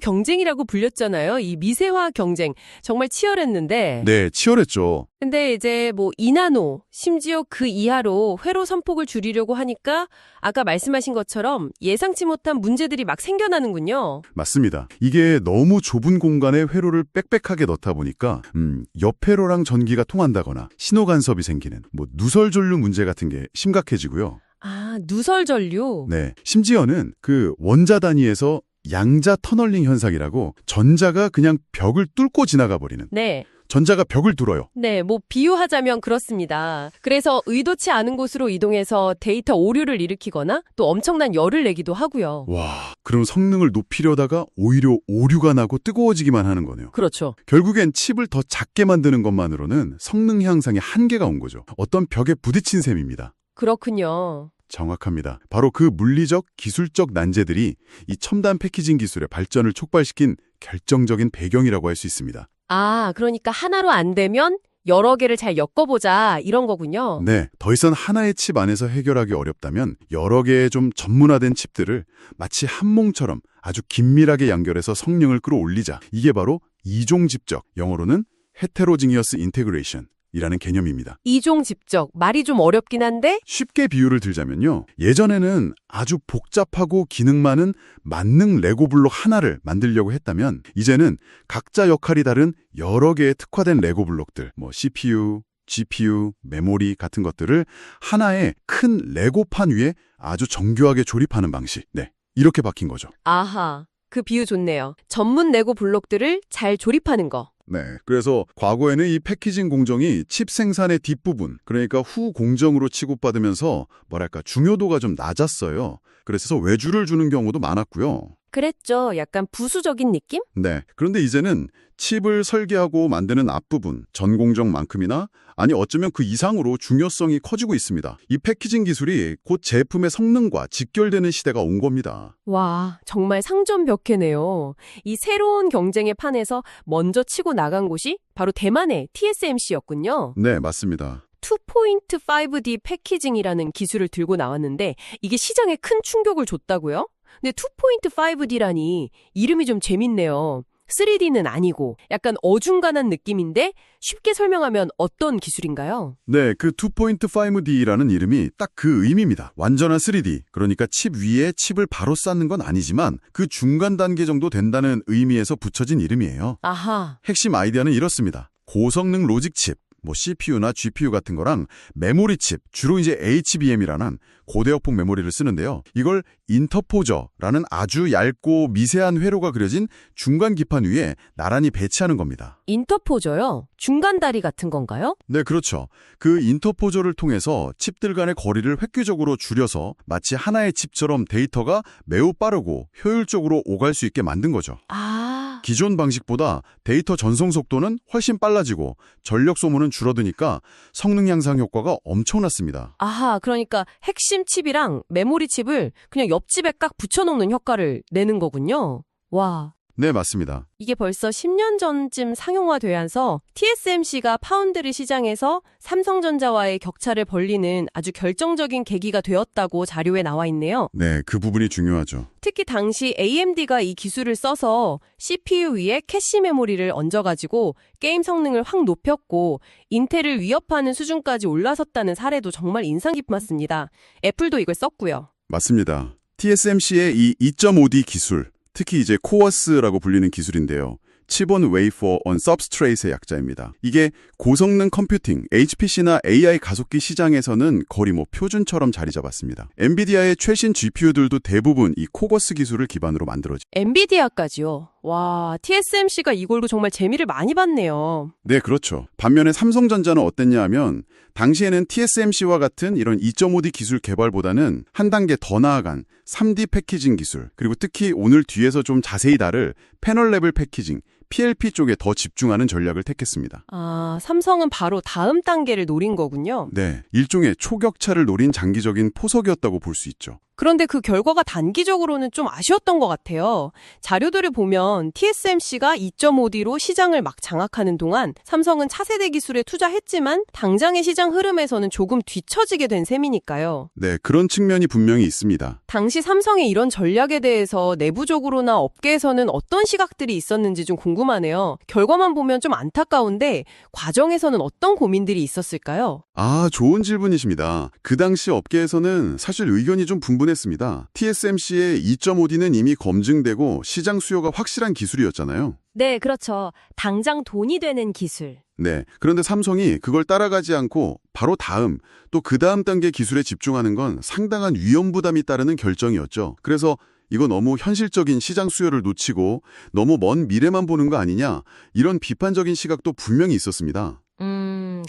경쟁이라고 불렸잖아요. 이 미세화 경쟁 정말 치열했는데 네, 치열했죠. 근데 이제 뭐 2나노 심지어 그 이하로 회로 선폭을 줄이려고 하니까 아까 말씀하신 것처럼 예상치 못한 문제들이 막 생겨나는군요. 맞습니다. 이게 너무 좁은 공간에 회로를 빽빽하게 넣다 보니까 옆 회로랑 전기가 통한다거나 신호 간섭이 생기는 뭐 누설 전류 문제 같은 게 심각해지고요. 아, 누설 전류. 네, 심지어는 그 원자 단위에서 양자 터널링 현상이라고 전자가 그냥 벽을 뚫고 지나가 버리는. 네. 전자가 벽을 뚫어요. 네, 뭐 비유하자면 그렇습니다. 그래서 의도치 않은 곳으로 이동해서 데이터 오류를 일으키거나 또 엄청난 열을 내기도 하고요. 와, 그럼 성능을 높이려다가 오히려 오류가 나고 뜨거워지기만 하는 거네요. 그렇죠. 결국엔 칩을 더 작게 만드는 것만으로는 성능 향상에 한계가 온 거죠. 어떤 벽에 부딪힌 셈입니다. 그렇군요. 정확합니다. 바로 그 물리적, 기술적 난제들이 이 첨단 패키징 기술의 발전을 촉발시킨 결정적인 배경이라고 할 수 있습니다. 아, 그러니까 하나로 안 되면 여러 개를 잘 엮어보자 이런 거군요. 네, 더 이상 하나의 칩 안에서 해결하기 어렵다면 여러 개의 좀 전문화된 칩들을 마치 한 몽처럼 아주 긴밀하게 연결해서 성능을 끌어올리자. 이게 바로 이종집적, 영어로는 heterogeneous integration 이라는 개념입니다. 이종집적, 말이 좀 어렵긴 한데 쉽게 비유를 들자면요. 예전에는 아주 복잡하고 기능 많은 만능 레고 블록 하나를 만들려고 했다면 이제는 각자 역할이 다른 여러 개의 특화된 레고 블록들, 뭐 CPU, GPU, 메모리 같은 것들을 하나의 큰 레고판 위에 아주 정교하게 조립하는 방식. 네, 이렇게 바뀐 거죠. 아하, 그 비유 좋네요. 전문 레고 블록들을 잘 조립하는 거. 네, 그래서 과거에는 이 패키징 공정이 칩 생산의 뒷부분, 그러니까 후 공정으로 취급받으면서 뭐랄까 중요도가 좀 낮았어요. 그래서 외주를 주는 경우도 많았고요. 그랬죠. 약간 부수적인 느낌? 네, 그런데 이제는 칩을 설계하고 만드는 앞부분, 전 공정만큼이나 아니 어쩌면 그 이상으로 중요성이 커지고 있습니다. 이 패키징 기술이 곧 제품의 성능과 직결되는 시대가 온 겁니다. 와, 정말 상전벽해네요. 이 새로운 경쟁의 판에서 먼저 치고 나간 곳이 바로 대만의 TSMC였군요. 네, 맞습니다. 2.5D 패키징이라는 기술을 들고 나왔는데 이게 시장에 큰 충격을 줬다고요? 근데 2.5D라니 이름이 좀 재밌네요. 3D는 아니고 약간 어중간한 느낌인데 쉽게 설명하면 어떤 기술인가요? 네, 그 2.5D라는 이름이 딱 그 의미입니다. 완전한 3D, 그러니까 칩 위에 칩을 바로 쌓는 건 아니지만 그 중간 단계 정도 된다는 의미에서 붙여진 이름이에요. 아하. 핵심 아이디어는 이렇습니다. 고성능 로직 칩, 뭐 CPU나 GPU 같은 거랑 메모리 칩, 주로 이제 HBM이라는 고대역폭 메모리를 쓰는데요. 이걸 인터포저라는 아주 얇고 미세한 회로가 그려진 중간 기판 위에 나란히 배치하는 겁니다. 인터포저요? 중간 다리 같은 건가요? 네, 그렇죠. 그 인터포저를 통해서 칩들 간의 거리를 획기적으로 줄여서 마치 하나의 칩처럼 데이터가 매우 빠르고 효율적으로 오갈 수 있게 만든 거죠. 아, 기존 방식보다 데이터 전송 속도는 훨씬 빨라지고 전력 소모는 줄어드니까 성능 향상 효과가 엄청났습니다. 아하, 그러니까 핵심 칩이랑 메모리 칩을 그냥 옆집에 깍 붙여놓는 효과를 내는 거군요. 와. 네, 맞습니다. 이게 벌써 10년 전쯤 상용화되면서 TSMC가 파운드리 시장에서 삼성전자와의 격차를 벌리는 아주 결정적인 계기가 되었다고 자료에 나와 있네요. 네, 그 부분이 중요하죠. 특히 당시 AMD가 이 기술을 써서 CPU 위에 캐시 메모리를 얹어가지고 게임 성능을 확 높였고 인텔을 위협하는 수준까지 올라섰다는 사례도 정말 인상 깊었습니다. 애플도 이걸 썼고요. 맞습니다. TSMC의 이 2.5D 기술, 특히 이제 코어스라고 불리는 기술인데요. Chip on Wafer on Substrate의 약자입니다. 이게 고성능 컴퓨팅, HPC나 AI 가속기 시장에서는 거의 뭐 표준처럼 자리 잡았습니다. 엔비디아의 최신 GPU들도 대부분 이 코거스 기술을 기반으로 만들어진. 엔비디아까지요. 와, TSMC가 이걸로 정말 재미를 많이 봤네요. 네, 그렇죠. 반면에 삼성전자는 어땠냐 하면 당시에는 TSMC와 같은 이런 2.5D 기술 개발보다는 한 단계 더 나아간 3D 패키징 기술, 그리고 특히 오늘 뒤에서 좀 자세히 다룰 패널 레벨 패키징, PLP 쪽에 더 집중하는 전략을 택했습니다. 아, 삼성은 바로 다음 단계를 노린 거군요. 네, 일종의 초격차를 노린 장기적인 포석이었다고 볼 수 있죠. 그런데 그 결과가 단기적으로는 좀 아쉬웠던 것 같아요. 자료들을 보면 TSMC가 2.5D로 시장을 막 장악하는 동안 삼성은 차세대 기술에 투자했지만 당장의 시장 흐름에서는 조금 뒤처지게 된 셈이니까요. 네, 그런 측면이 분명히 있습니다. 당시 삼성의 이런 전략에 대해서 내부적으로나 업계에서는 어떤 시각들이 있었는지 좀 궁금하네요. 결과만 보면 좀 안타까운데 과정에서는 어떤 고민들이 있었을까요? 아, 좋은 질문이십니다. 그 당시 업계에서는 사실 의견이 좀 분분했습니다. TSMC의 2.5D는 이미 검증되고 시장 수요가 확실한 기술이었잖아요. 네, 그렇죠. 당장 돈이 되는 기술. 네, 그런데 삼성이 그걸 따라가지 않고 바로 다음, 또 그 다음 단계 기술에 집중하는 건 상당한 위험 부담이 따르는 결정이었죠. 그래서 이거 너무 현실적인 시장 수요를 놓치고 너무 먼 미래만 보는 거 아니냐, 이런 비판적인 시각도 분명히 있었습니다.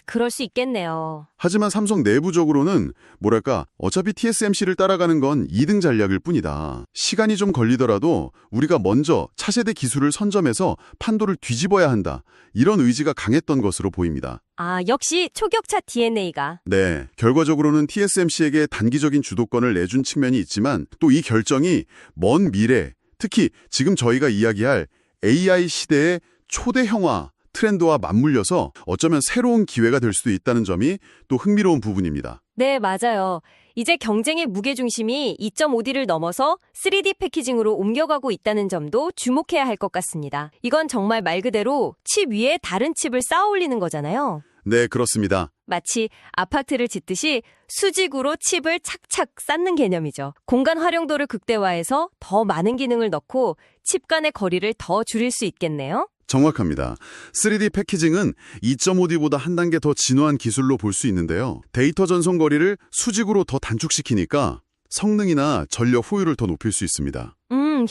그럴 수 있겠네요. 하지만 삼성 내부적으로는 뭐랄까, 어차피 TSMC를 따라가는 건 2등 전략일 뿐이다. 시간이 좀 걸리더라도 우리가 먼저 차세대 기술을 선점해서 판도를 뒤집어야 한다. 이런 의지가 강했던 것으로 보입니다. 아, 역시 초격차 DNA가. 네, 결과적으로는 TSMC에게 단기적인 주도권을 내준 측면이 있지만 또 이 결정이 먼 미래, 특히 지금 저희가 이야기할 AI 시대의 초대형화 트렌드와 맞물려서 어쩌면 새로운 기회가 될 수도 있다는 점이 또 흥미로운 부분입니다. 네, 맞아요. 이제 경쟁의 무게중심이 2.5D를 넘어서 3D 패키징으로 옮겨가고 있다는 점도 주목해야 할 것 같습니다. 이건 정말 말 그대로 칩 위에 다른 칩을 쌓아 올리는 거잖아요. 네, 그렇습니다. 마치 아파트를 짓듯이 수직으로 칩을 착착 쌓는 개념이죠. 공간 활용도를 극대화해서 더 많은 기능을 넣고 칩 간의 거리를 더 줄일 수 있겠네요. 정확합니다. 3D 패키징은 2.5D보다 한 단계 더 진화한 기술로 볼 수 있는데요. 데이터 전송 거리를 수직으로 더 단축시키니까 성능이나 전력 효율을 더 높일 수 있습니다.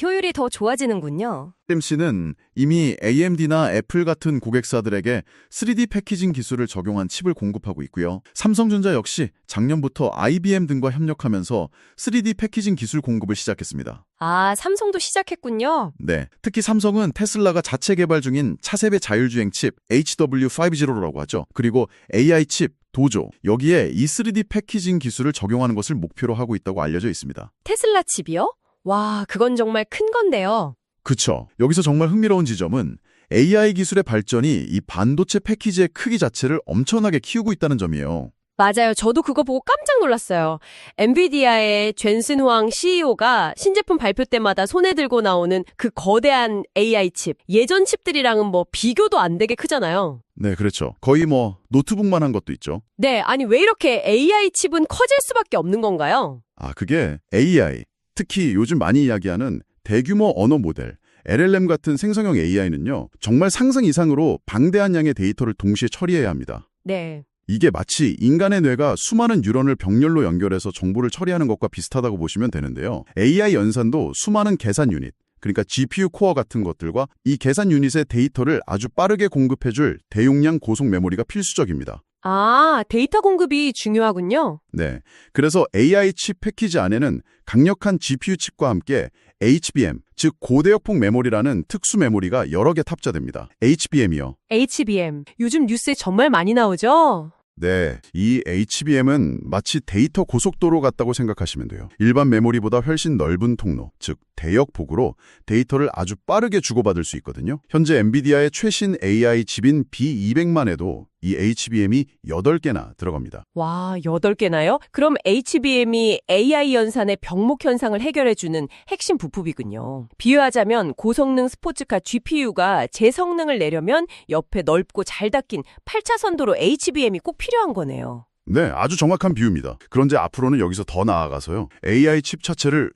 효율이 더 좋아지는군요. TSMC는 이미 AMD나 애플 같은 고객사들에게 3D 패키징 기술을 적용한 칩을 공급하고 있고요. 삼성전자 역시 작년부터 IBM 등과 협력하면서 3D 패키징 기술 공급을 시작했습니다. 아, 삼성도 시작했군요. 네, 특히 삼성은 테슬라가 자체 개발 중인 차세대 자율주행 칩 HW50라고 하죠. 그리고 AI 칩 도조, 여기에 이 3D 패키징 기술을 적용하는 것을 목표로 하고 있다고 알려져 있습니다. 테슬라 칩이요? 와, 그건 정말 큰 건데요. 그쵸. 여기서 정말 흥미로운 지점은 AI 기술의 발전이 이 반도체 패키지의 크기 자체를 엄청나게 키우고 있다는 점이에요. 맞아요. 저도 그거 보고 깜짝 놀랐어요. 엔비디아의 젠슨 후앙 CEO가 신제품 발표 때마다 손에 들고 나오는 그 거대한 AI 칩. 예전 칩들이랑은 뭐 비교도 안 되게 크잖아요. 네, 그렇죠. 거의 뭐 노트북만한 것도 있죠. 네, 아니 왜 이렇게 AI 칩은 커질 수밖에 없는 건가요? 아, 그게 AI, 특히 요즘 많이 이야기하는 대규모 언어 모델, LLM 같은 생성형 AI는요, 정말 상상 이상으로 방대한 양의 데이터를 동시에 처리해야 합니다. 네. 이게 마치 인간의 뇌가 수많은 뉴런을 병렬로 연결해서 정보를 처리하는 것과 비슷하다고 보시면 되는데요. AI 연산도 수많은 계산 유닛, 그러니까 GPU 코어 같은 것들과 이 계산 유닛의 데이터를 아주 빠르게 공급해줄 대용량 고속 메모리가 필수적입니다. 아, 데이터 공급이 중요하군요. 네, 그래서 AI 칩 패키지 안에는 강력한 GPU 칩과 함께 HBM, 즉 고대역폭 메모리라는 특수 메모리가 여러 개 탑재됩니다. HBM이요. HBM. 요즘 뉴스에 정말 많이 나오죠? 네, 이 HBM은 마치 데이터 고속도로 같다고 생각하시면 돼요. 일반 메모리보다 훨씬 넓은 통로, 즉 대역폭으로 데이터를 아주 빠르게 주고받을 수 있거든요. 현재 엔비디아의 최신 AI 칩인 B200만에도 이 HBM이 8개나 들어갑니다. 와, 8개나요? 그럼 HBM이 AI 연산의 병목 현상을 해결해주는 핵심 부품이군요. 비유하자면 고성능 스포츠카 GPU가 제 성능을 내려면 옆에 넓고 잘 닦인 8차선도로 HBM이 꼭 필요한 거네요. 네, 아주 정확한 비유입니다. 그런데 앞으로는 여기서 더 나아가서요. AI 칩 자체를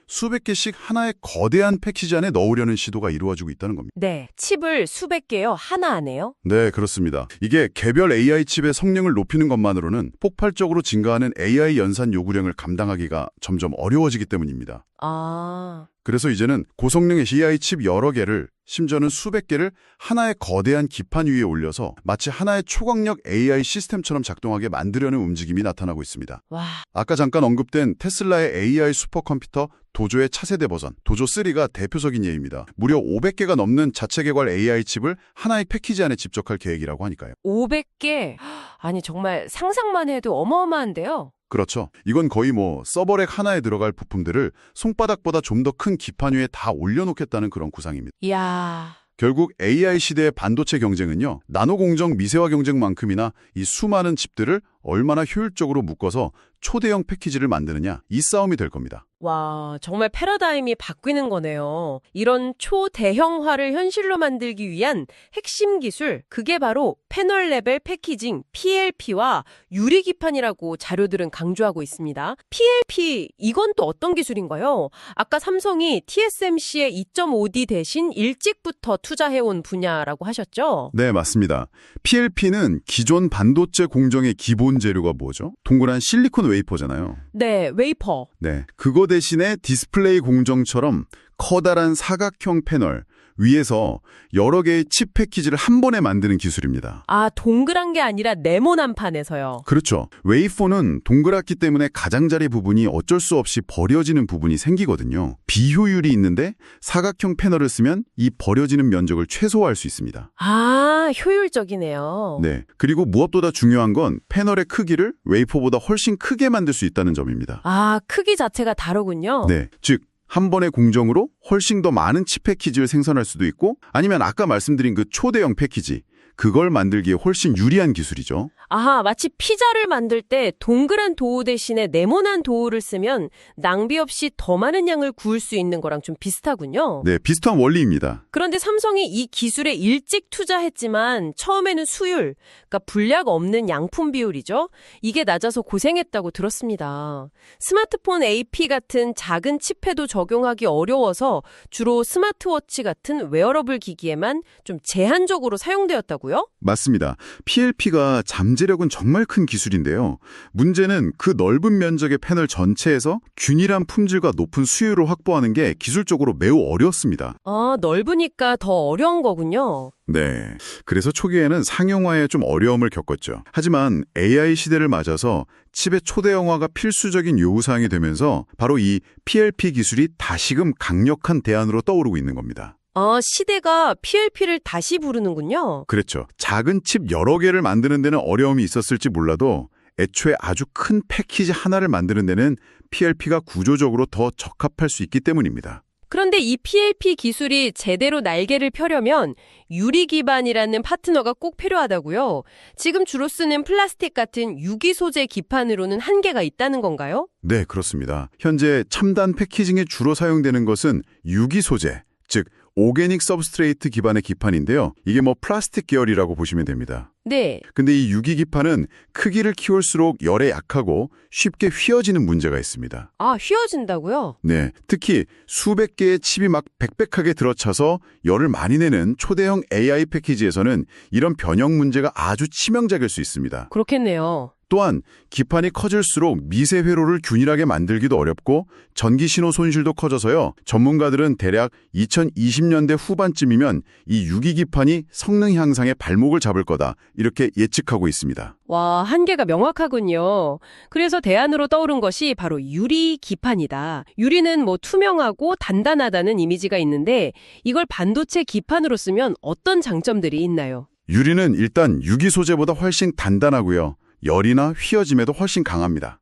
수백 개씩 하나의 거대한 패키지 안에 넣으려는 시도가 이루어지고 있다는 겁니다. 네, 칩을 수백 개요? 하나 안에요? 네, 그렇습니다. 이게 개별 AI 칩의 성능을 높이는 것만으로는 폭발적으로 증가하는 AI 연산 요구량을 감당하기가 점점 어려워지기 때문입니다. 아, 그래서 이제는 고성능의 AI 칩 여러 개를, 심지어는 수백 개를 하나의 거대한 기판 위에 올려서 마치 하나의 초광력 AI 시스템처럼 작동하게 만들려는 움직임이 나타나고 있습니다. 와, 아까 잠깐 언급된 테슬라의 AI 슈퍼컴퓨터 도조의 차세대 버전, 도조3가 대표적인 예입니다. 무려 500개가 넘는 자체 개발 AI 칩을 하나의 패키지 안에 집적할 계획이라고 하니까요. 500개? 아니, 정말 상상만 해도 어마어마한데요. 그렇죠. 이건 거의 뭐 서버렉 하나에 들어갈 부품들을 손바닥보다 좀 더 큰 기판 위에 다 올려놓겠다는 그런 구상입니다. 이야. 결국 AI 시대의 반도체 경쟁은요, 나노 공정 미세화 경쟁만큼이나 이 수많은 칩들을 얼마나 효율적으로 묶어서 초대형 패키지를 만드느냐, 이 싸움이 될 겁니다. 와, 정말 패러다임이 바뀌는 거네요. 이런 초대형화를 현실로 만들기 위한 핵심 기술, 그게 바로 패널 레벨 패키징 PLP와 유리기판이라고 자료들은 강조하고 있습니다. PLP, 이건 또 어떤 기술인가요? 아까 삼성이 TSMC의 2.5D 대신 일찍부터 투자해온 분야라고 하셨죠? 네, 맞습니다. PLP는 기존 반도체 공정의 기본 재료가 뭐죠? 동그란 실리콘 웨이퍼잖아요. 네, 웨이퍼. 네, 그거 대신에 디스플레이 공정처럼 커다란 사각형 패널 위에서 여러 개의 칩 패키지를 한 번에 만드는 기술입니다. 아, 동그란 게 아니라 네모난 판에서요. 그렇죠. 웨이퍼는 동그랗기 때문에 가장자리 부분이 어쩔 수 없이 버려지는 부분이 생기거든요. 비효율이 있는데 사각형 패널을 쓰면 이 버려지는 면적을 최소화할 수 있습니다. 아, 효율적이네요. 네. 그리고 무엇보다 중요한 건 패널의 크기를 웨이퍼보다 훨씬 크게 만들 수 있다는 점입니다. 아, 크기 자체가 다르군요. 네. 즉, 한 번의 공정으로 훨씬 더 많은 칩 패키지를 생산할 수도 있고 아니면 아까 말씀드린 그 초대형 패키지, 그걸 만들기에 훨씬 유리한 기술이죠. 아하, 마치 피자를 만들 때 동그란 도우 대신에 네모난 도우를 쓰면 낭비 없이 더 많은 양을 구울 수 있는 거랑 좀 비슷하군요. 네, 비슷한 원리입니다. 그런데 삼성이 이 기술에 일찍 투자했지만 처음에는 수율, 그러니까 분량 없는 양품 비율이죠. 이게 낮아서 고생했다고 들었습니다. 스마트폰 AP 같은 작은 칩에도 적용하기 어려워서 주로 스마트워치 같은 웨어러블 기기에만 좀 제한적으로 사용되었다고요? 맞습니다. PLP가 잠재력은 정말 큰 기술인데요. 문제는 그 넓은 면적의 패널 전체에서 균일한 품질과 높은 수율을 확보하는 게 기술적으로 매우 어렵습니다. 아, 넓으니까 더 어려운 거군요. 네. 그래서 초기에는 상용화에 좀 어려움을 겪었죠. 하지만 AI 시대를 맞아서 칩의 초대형화가 필수적인 요구사항이 되면서 바로 이 PLP 기술이 다시금 강력한 대안으로 떠오르고 있는 겁니다. 아, 시대가 PLP를 다시 부르는군요. 그렇죠. 작은 칩 여러 개를 만드는 데는 어려움이 있었을지 몰라도 애초에 아주 큰 패키지 하나를 만드는 데는 PLP가 구조적으로 더 적합할 수 있기 때문입니다. 그런데 이 PLP 기술이 제대로 날개를 펴려면 유리 기반이라는 파트너가 꼭 필요하다고요? 지금 주로 쓰는 플라스틱 같은 유기 소재 기판으로는 한계가 있다는 건가요? 네, 그렇습니다. 현재 첨단 패키징에 주로 사용되는 것은 유기 소재, 즉 오게닉 서브스트레이트 기반의 기판인데요. 이게 뭐 플라스틱 계열이라고 보시면 됩니다. 네. 근데 이 유기 기판은 크기를 키울수록 열에 약하고 쉽게 휘어지는 문제가 있습니다. 아, 휘어진다고요? 네, 특히 수백 개의 칩이 막 빽빽하게 들어차서 열을 많이 내는 초대형 AI 패키지에서는 이런 변형 문제가 아주 치명적일 수 있습니다. 그렇겠네요. 또한 기판이 커질수록 미세 회로를 균일하게 만들기도 어렵고 전기 신호 손실도 커져서요. 전문가들은 대략 2020년대 후반쯤이면 이 유기 기판이 성능 향상의 발목을 잡을 거다, 이렇게 예측하고 있습니다. 와, 한계가 명확하군요. 그래서 대안으로 떠오른 것이 바로 유리 기판이다. 유리는 뭐 투명하고 단단하다는 이미지가 있는데 이걸 반도체 기판으로 쓰면 어떤 장점들이 있나요? 유리는 일단 유기 소재보다 훨씬 단단하고요. 열이나 휘어짐에도 훨씬 강합니다.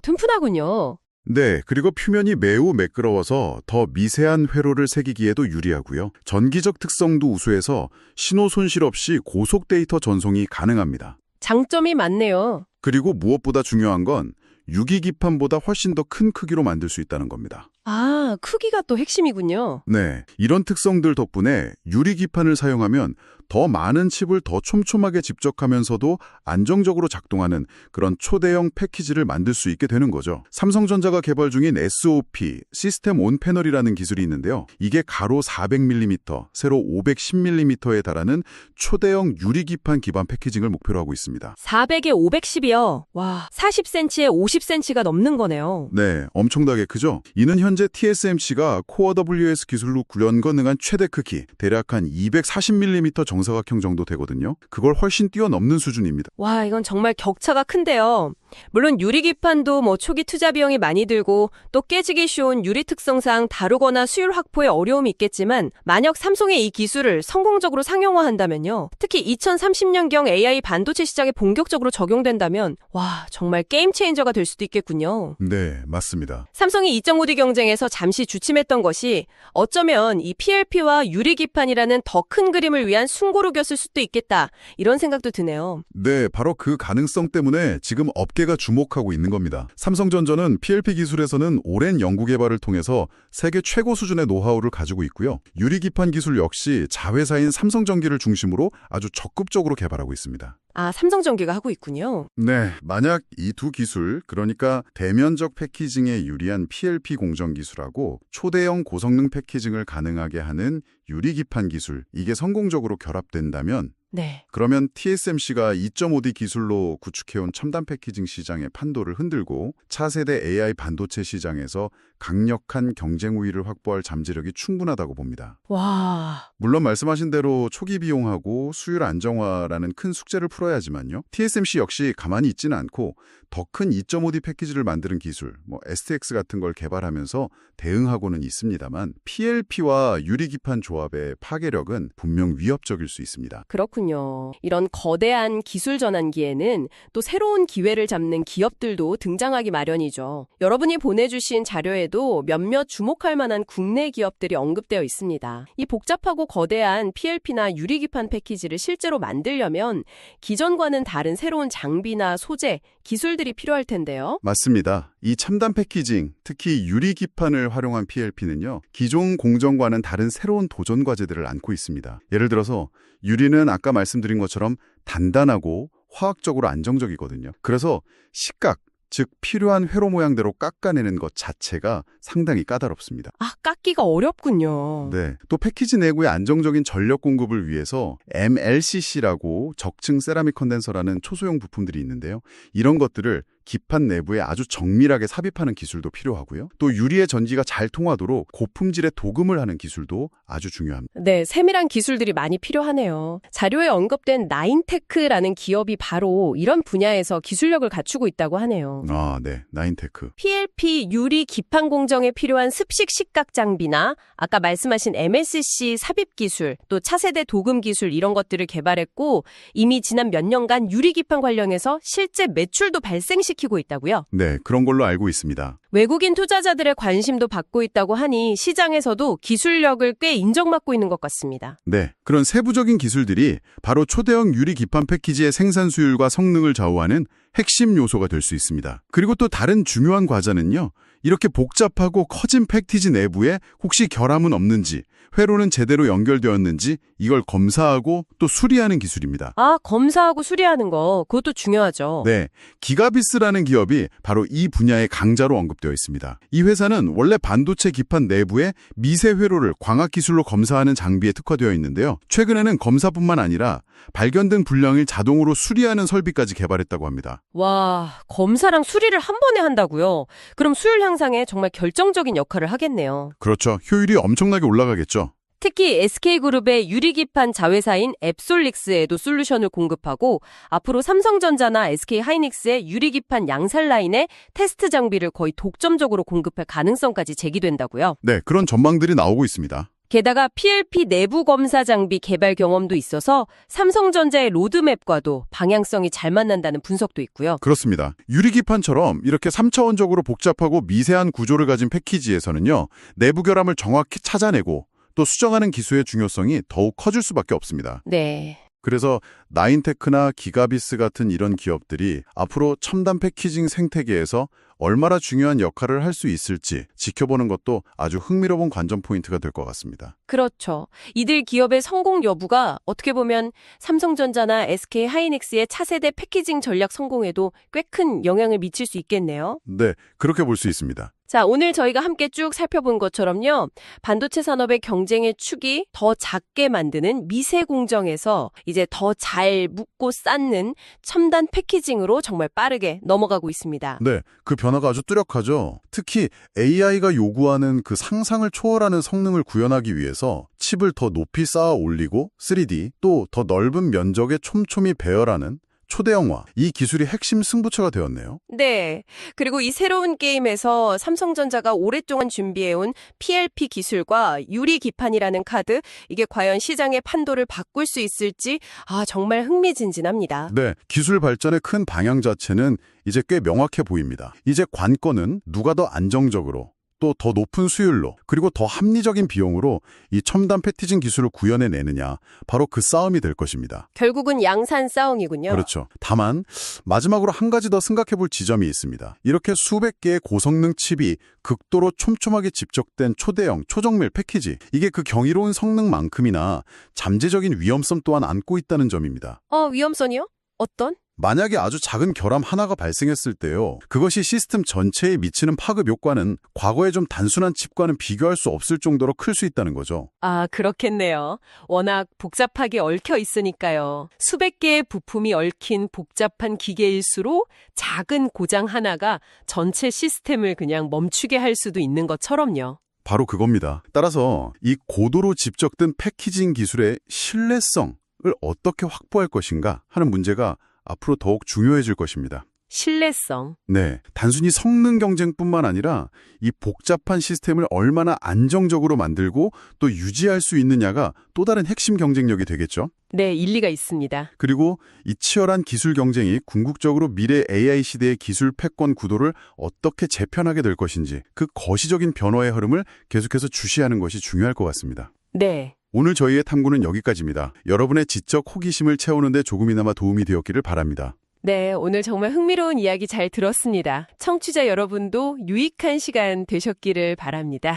튼튼하군요. 네, 그리고 표면이 매우 매끄러워서 더 미세한 회로를 새기기에도 유리하고요. 전기적 특성도 우수해서 신호 손실 없이 고속 데이터 전송이 가능합니다. 장점이 많네요. 그리고 무엇보다 중요한 건 유기 기판보다 훨씬 더 큰 크기로 만들 수 있다는 겁니다. 아, 크기가 또 핵심이군요. 네, 이런 특성들 덕분에 유리 기판을 사용하면 더 많은 칩을 더 촘촘하게 집적하면서도 안정적으로 작동하는 그런 초대형 패키지를 만들 수 있게 되는 거죠. 삼성전자가 개발 중인 SOP, 시스템 온 패널이라는 기술이 있는데요. 이게 가로 400mm, 세로 510mm에 달하는 초대형 유리 기판 기반 패키징을 목표로 하고 있습니다. 400에 510이요. 와, 40cm에 50cm가 넘는 거네요. 네, 엄청나게 크죠? 이는 현재 현재 TSMC가 코어 WS 기술로 연거능한 최대 크기, 대략 한 240mm 정사각형 정도 되거든요. 그걸 훨씬 뛰어넘는 수준입니다. 와, 이건 정말 격차가 큰데요. 물론 유리기판도 초기 투자 비용이 많이 들고 또 깨지기 쉬운 유리 특성상 다루거나 수율 확보에 어려움이 있겠지만 만약 삼성의 이 기술을 성공적으로 상용화한다면요. 특히 2030년경 AI 반도체 시장에 본격적으로 적용된다면 와, 정말 게임 체인저가 될 수도 있겠군요. 네, 맞습니다. 삼성이 2.5D 경쟁에서 잠시 주춤했던 것이 어쩌면 이 PLP와 유리기판이라는 더 큰 그림을 위한 숨고르기였을 수도 있겠다. 이런 생각도 드네요. 네, 바로 그 가능성 때문에 지금 업계가 주목하고 있는 겁니다. 삼성전자는 PLP 기술에서는 오랜 연구 개발을 통해서 세계 최고 수준의 노하우를 가지고 있고요. 유리기판 기술 역시 자회사인 삼성전기를 중심으로 아주 적극적으로 개발하고 있습니다. 아, 삼성전기가 하고 있군요. 네, 만약 이 두 기술, 그러니까 대면적 패키징에 유리한 PLP 공정 기술하고 초대형 고성능 패키징을 가능하게 하는 유리기판 기술, 이게 성공적으로 결합된다면 네. 그러면 TSMC가 2.5D 기술로 구축해온 첨단 패키징 시장의 판도를 흔들고 차세대 AI 반도체 시장에서 강력한 경쟁 우위를 확보할 잠재력이 충분하다고 봅니다. 와. 물론 말씀하신 대로 초기 비용하고 수율 안정화라는 큰 숙제를 풀어야 하지만요. TSMC 역시 가만히 있지는 않고 더 큰 2.5D 패키지를 만드는 기술, STX 같은 걸 개발하면서 대응하고는 있습니다만 PLP와 유리기판 조합의 파괴력은 분명 위협적일 수 있습니다. 그렇군요. 이런 거대한 기술 전환기에는 또 새로운 기회를 잡는 기업들도 등장하기 마련이죠. 여러분이 보내주신 자료에도 몇몇 주목할 만한 국내 기업들이 언급되어 있습니다. 이 복잡하고 거대한 PLP나 유리기판 패키지를 실제로 만들려면 기존과는 다른 새로운 장비나 소재, 기술들이 필요할 텐데요. 맞습니다. 이 첨단 패키징, 특히 유리기판을 활용한 PLP는요. 기존 공정과는 다른 새로운 도전 과제들을 안고 있습니다. 예를 들어서 유리는 아까 말씀드린 것처럼 단단하고 화학적으로 안정적이거든요. 그래서 식각, 즉 필요한 회로 모양대로 깎아내는 것 자체가 상당히 까다롭습니다. 아, 깎기가 어렵군요. 네, 또 패키지 내부의 안정적인 전력 공급을 위해서 MLCC라고 적층 세라믹 컨덴서라는 초소형 부품들이 있는데요. 이런 것들을 기판 내부에 아주 정밀하게 삽입하는 기술도 필요하고요. 또 유리의 전기가 잘 통하도록 고품질의 도금을 하는 기술도 아주 중요합니다. 네, 세밀한 기술들이 많이 필요하네요. 자료에 언급된 나인테크라는 기업이 바로 이런 분야에서 기술력을 갖추고 있다고 하네요. 아, 네, 나인테크. PLP 유리 기판 공정에 필요한 습식 식각 장비나 아까 말씀하신 MLCC 삽입 기술, 또 차세대 도금 기술 이런 것들을 개발했고 이미 지난 몇 년간 유리 기판 관련해서 실제 매출도 발생시키고 있다고요? 네, 그런 걸로 알고 있습니다. 외국인 투자자들의 관심도 받고 있다고 하니 시장에서도 기술력을 꽤 인정받고 있는 것 같습니다. 네, 그런 세부적인 기술들이 바로 초대형 유리 기판 패키지의 생산 수율과 성능을 좌우하는 핵심 요소가 될 수 있습니다. 그리고 또 다른 중요한 과제는요. 이렇게 복잡하고 커진 패키지 내부에 혹시 결함은 없는지, 회로는 제대로 연결되었는지 이걸 검사하고 또 수리하는 기술입니다. 아, 검사하고 수리하는 거, 그것도 중요하죠. 네, 기가비스라는 기업이 바로 이 분야의 강자로 언급되어 있습니다. 이 회사는 원래 반도체 기판 내부에 미세 회로를 광학 기술로 검사하는 장비에 특화되어 있는데요. 최근에는 검사뿐만 아니라 발견된 불량을 자동으로 수리하는 설비까지 개발했다고 합니다. 와, 검사랑 수리를 한 번에 한다고요? 그럼 수율 향상에 정말 결정적인 역할을 하겠네요. 그렇죠. 효율이 엄청나게 올라가겠죠. 특히 SK그룹의 유리기판 자회사인 앱솔릭스에도 솔루션을 공급하고 앞으로 삼성전자나 SK하이닉스의 유리기판 양산 라인에 테스트 장비를 거의 독점적으로 공급할 가능성까지 제기된다고요. 네, 그런 전망들이 나오고 있습니다. 게다가 PLP 내부 검사 장비 개발 경험도 있어서 삼성전자의 로드맵과도 방향성이 잘 맞는다는 분석도 있고요. 그렇습니다. 유리기판처럼 이렇게 3차원적으로 복잡하고 미세한 구조를 가진 패키지에서는요. 내부 결함을 정확히 찾아내고 또 수정하는 기술의 중요성이 더욱 커질 수밖에 없습니다. 네. 그래서 나인테크나 기가비스 같은 이런 기업들이 앞으로 첨단 패키징 생태계에서 얼마나 중요한 역할을 할 수 있을지 지켜보는 것도 아주 흥미로운 관전 포인트가 될 것 같습니다. 그렇죠. 이들 기업의 성공 여부가 어떻게 보면 삼성전자나 SK하이닉스의 차세대 패키징 전략 성공에도 꽤 큰 영향을 미칠 수 있겠네요. 네, 그렇게 볼 수 있습니다. 자, 오늘 저희가 함께 쭉 살펴본 것처럼요. 반도체 산업의 경쟁의 축이 더 작게 만드는 미세 공정에서 이제 더 잘 묶고 쌓는 첨단 패키징으로 정말 빠르게 넘어가고 있습니다. 네, 그 변화가 아주 뚜렷하죠. 특히 AI가 요구하는 그 상상을 초월하는 성능을 구현하기 위해서 칩을 더 높이 쌓아 올리고 3D 또 더 넓은 면적에 촘촘히 배열하는 초대형화, 이 기술이 핵심 승부처가 되었네요. 네. 그리고 이 새로운 게임에서 삼성전자가 오랫동안 준비해온 PLP 기술과 유리 기판이라는 카드, 이게 과연 시장의 판도를 바꿀 수 있을지 정말 흥미진진합니다. 네, 기술 발전의 큰 방향 자체는 이제 꽤 명확해 보입니다. 이제 관건은 누가 더 안정적으로 또 더 높은 수율로 그리고 더 합리적인 비용으로 이 첨단 패키징 기술을 구현해내느냐, 바로 그 싸움이 될 것입니다. 결국은 양산 싸움이군요. 그렇죠. 다만 마지막으로 한 가지 더 생각해볼 지점이 있습니다. 이렇게 수백 개의 고성능 칩이 극도로 촘촘하게 집적된 초대형, 초정밀 패키지, 이게 그 경이로운 성능만큼이나 잠재적인 위험성 또한 안고 있다는 점입니다. 위험성이요? 어떤? 만약에 아주 작은 결함 하나가 발생했을 때요, 그것이 시스템 전체에 미치는 파급 효과는 과거의 좀 단순한 칩과는 비교할 수 없을 정도로 클 수 있다는 거죠. 그렇겠네요. 워낙 복잡하게 얽혀 있으니까요. 수백 개의 부품이 얽힌 복잡한 기계일수록 작은 고장 하나가 전체 시스템을 그냥 멈추게 할 수도 있는 것처럼요. 바로 그겁니다. 따라서 이 고도로 집적된 패키징 기술의 신뢰성을 어떻게 확보할 것인가 하는 문제가 앞으로 더욱 중요해질 것입니다. 신뢰성. 네, 단순히 성능 경쟁뿐만 아니라 이 복잡한 시스템을 얼마나 안정적으로 만들고 또 유지할 수 있느냐가 또 다른 핵심 경쟁력이 되겠죠. 네, 일리가 있습니다. 그리고 이 치열한 기술 경쟁이 궁극적으로 미래 AI 시대의 기술 패권 구도를 어떻게 재편하게 될 것인지, 그 거시적인 변화의 흐름을 계속해서 주시하는 것이 중요할 것 같습니다. 네. 오늘 저희의 탐구는 여기까지입니다. 여러분의 지적 호기심을 채우는 데 조금이나마 도움이 되었기를 바랍니다. 네, 오늘 정말 흥미로운 이야기 잘 들었습니다. 청취자 여러분도 유익한 시간 되셨기를 바랍니다.